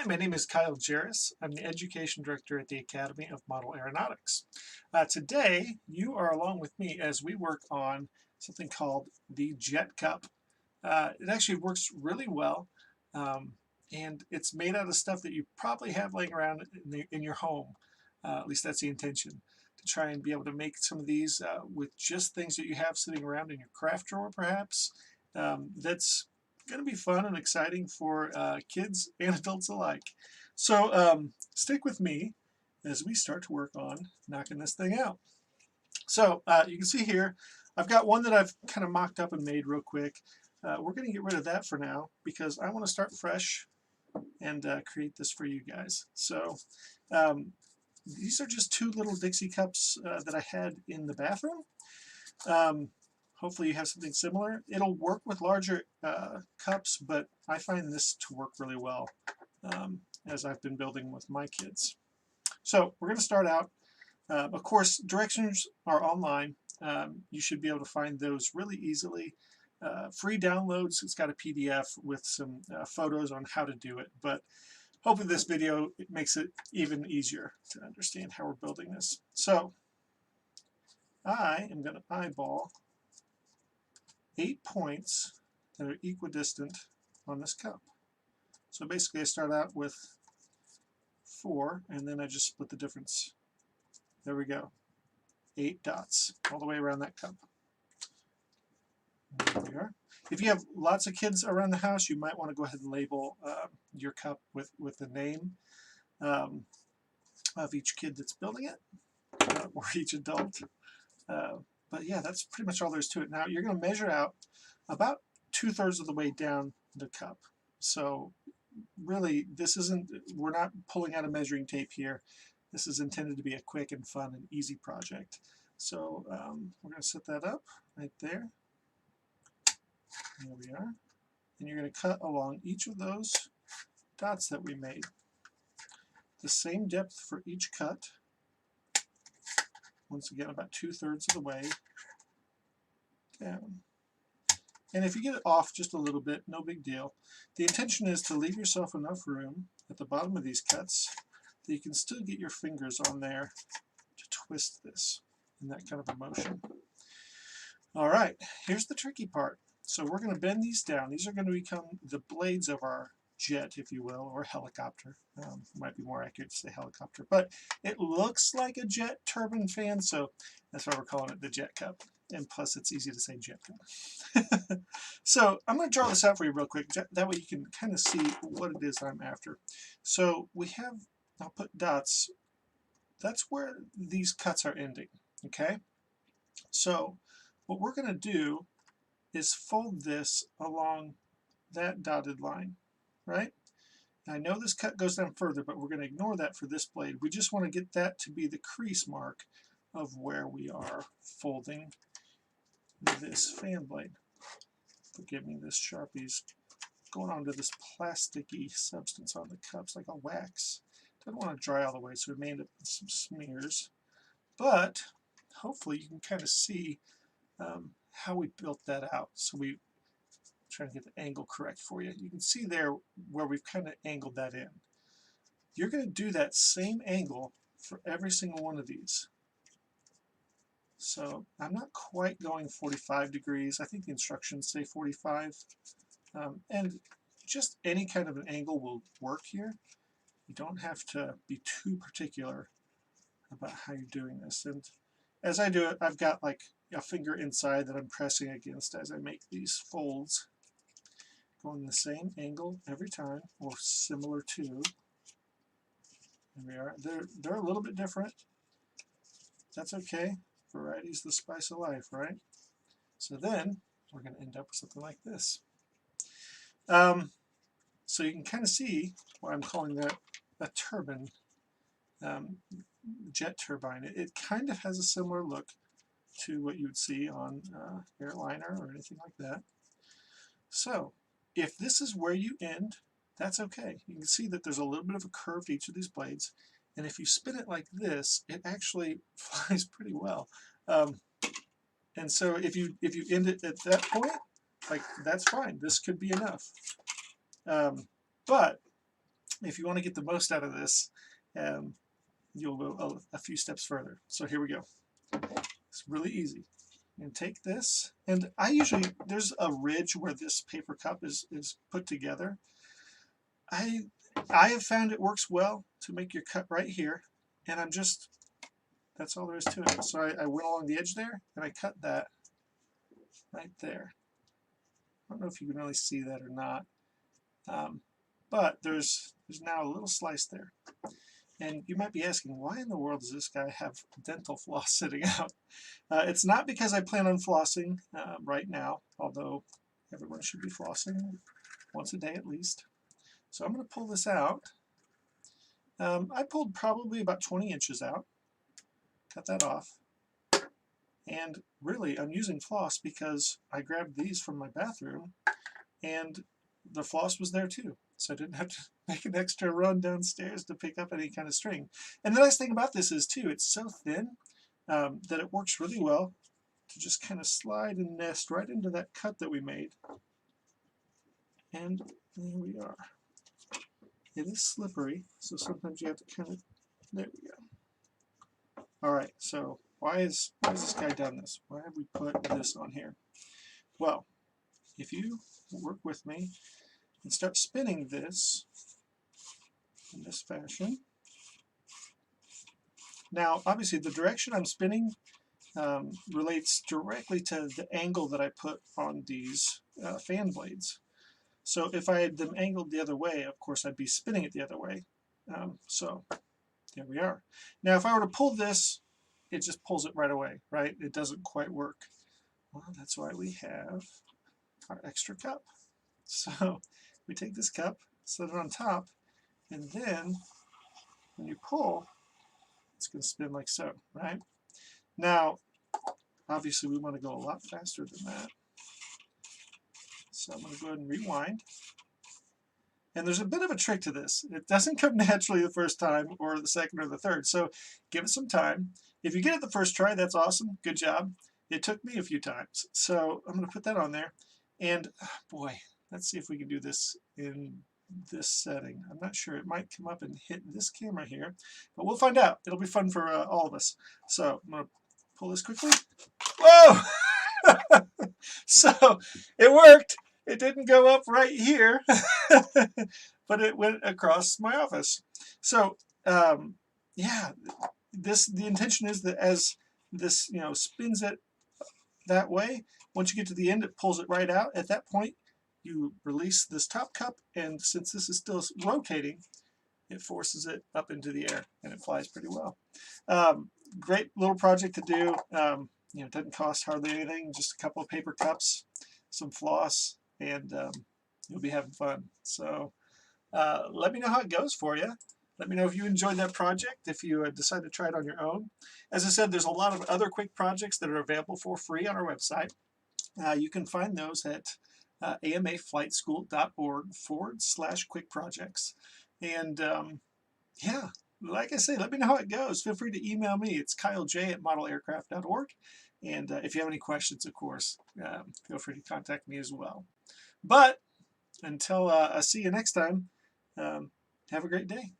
Hi, my name is Kyle Jarris. I'm the Education Director at the Academy of Model Aeronautics. Today, you are along with me as we work on something called the Jet Cup. It actually works really well, um, and it's made out of stuff that you probably have laying around in your home. At least that's the intention, to try and be able to make some of these with just things that you have sitting around in your craft drawer, perhaps. That's going to be fun and exciting for kids and adults alike. So stick with me as we start to work on knocking this thing out. So you can see here, I've got one that I've kind of mocked up and made real quick. We're going to get rid of that for now because I want to start fresh and create this for you guys. So these are just two little Dixie cups that I had in the bathroom. Hopefully you have something similar. It'll work with larger cups, but I find this to work really well as I've been building with my kids. So we're going to start out. Of course, directions are online. You should be able to find those really easily. Free downloads. It's got a PDF with some photos on how to do it, but hopefully this video makes it even easier to understand how we're building this. So I am going to eyeball 8 points that are equidistant on this cup. So basically I start out with 4 and then I just split the difference. There we go. 8 dots all the way around that cup. There we are. If you have lots of kids around the house, you might want to go ahead and label your cup with the name of each kid that's building it, or each adult. But yeah, that's pretty much all there is to it. Now you're going to measure out about 2/3 of the way down the cup. So really, this isn't, we're not pulling out a measuring tape here. This is intended to be a quick and fun and easy project. So we're going to set that up right there. There we are. And you're going to cut along each of those dots that we made. The same depth for each cut. Once again, about 2/3 of the way down. And if you get it off just a little bit, no big deal. The intention is to leave yourself enough room at the bottom of these cuts that you can still get your fingers on there to twist this in that kind of a motion. All right, here's the tricky part. So we're going to bend these down. These are going to become the blades of our jet, if you will, or helicopter. Might be more accurate to say helicopter, but it looks like a jet turbine fan, so that's why we're calling it the Jet Cup. And plus, it's easy to say Jet Cup. So I'm going to draw this out for you real quick. That way you can kind of see what it is I'm after. So we have, I'll put dots. That's where these cuts are ending. Okay. So what we're going to do is fold this along that dotted line, right? I know this cut goes down further, but we're going to ignore that for this blade. We just want to get that to be the crease mark of where we are folding this fan blade. Forgive me, this Sharpie's going onto this plasticky substance on the cups like a wax. Doesn't want to dry all the way, so we may end up with some smears. But hopefully you can kind of see how we built that out. So we trying to get the angle correct for you. You can see there where we've kind of angled that in. You're going to do that same angle for every single one of these. So I'm not quite going 45 degrees. I think the instructions say 45. And just any kind of an angle will work here. You don't have to be too particular about how you're doing this. And as I do it, I've got like a finger inside that I'm pressing against as I make these folds. Going the same angle every time, or similar to. There we are. They're a little bit different. That's okay. Variety's the spice of life, right? So then we're going to end up with something like this. So you can kind of see why I'm calling that a turbine, jet turbine. It kind of has a similar look to what you would see on airliner or anything like that. So if this is where you end, that's okay. You can see that there's a little bit of a curve to each of these blades, and if you spin it like this, it actually flies pretty well. And so if you end it at that point, like that's fine. This could be enough. But if you want to get the most out of this, you'll go a few steps further. So here we go. It's really easy. And take this, and I usually, there's a ridge where this paper cup is put together. I have found it works well to make your cut right here, and that's all there is to it. So I went along the edge there and I cut that right there. I don't know if you can really see that or not, but there's now a little slice there. And you might be asking, why in the world does this guy have dental floss sitting out? It's not because I plan on flossing right now, although everyone should be flossing once a day at least. So I'm going to pull this out. I pulled probably about 20 inches out. Cut that off. And really, I'm using floss because I grabbed these from my bathroom and the floss was there too. So I didn't have to make an extra run downstairs to pick up any kind of string. And the nice thing about this is too, it's so thin that it works really well to just kind of slide and nest right into that cut that we made. And there we are. It is slippery, so sometimes you have to kind of, there we go. All right, so why has this guy done this? Why have we put this on here? Well, if you work with me and start spinning this in this fashion. Now, obviously, the direction I'm spinning relates directly to the angle that I put on these fan blades. So if I had them angled the other way, of course, I'd be spinning it the other way. So there we are. Now, if I were to pull this, it just pulls it right away, right? It doesn't quite work. Well, that's why we have our extra cup. So we take this cup, set it on top, and then when you pull, it's going to spin like so, right? Now, obviously, we want to go a lot faster than that. So I'm going to go ahead and rewind. And there's a bit of a trick to this. It doesn't come naturally the first time or the second or the third. So give it some time. If you get it the first try, that's awesome. Good job. It took me a few times. So I'm going to put that on there. And boy, let's see if we can do this in this setting. I'm not sure. It might come up and hit this camera here, but we'll find out. It'll be fun for all of us. So I'm going to pull this quickly. Whoa! So it worked. It didn't go up right here, but it went across my office. So yeah, the intention is that as this spins it that way, once you get to the end, it pulls it right out. At that point, you release this top cup, and since this is still rotating, it forces it up into the air, and it flies pretty well. Great little project to do. It doesn't cost hardly anything, just a couple of paper cups, some floss, and you'll be having fun. So let me know how it goes for you. Let me know if you enjoyed that project, if you decide to try it on your own. As I said, there's a lot of other quick projects that are available for free on our website. You can find those at amaflightschool.org/quick projects. And yeah, like I say, let me know how it goes. Feel free to email me. It's kylej@modelaircraft.org. And if you have any questions, of course, feel free to contact me as well. But until I see you next time, have a great day.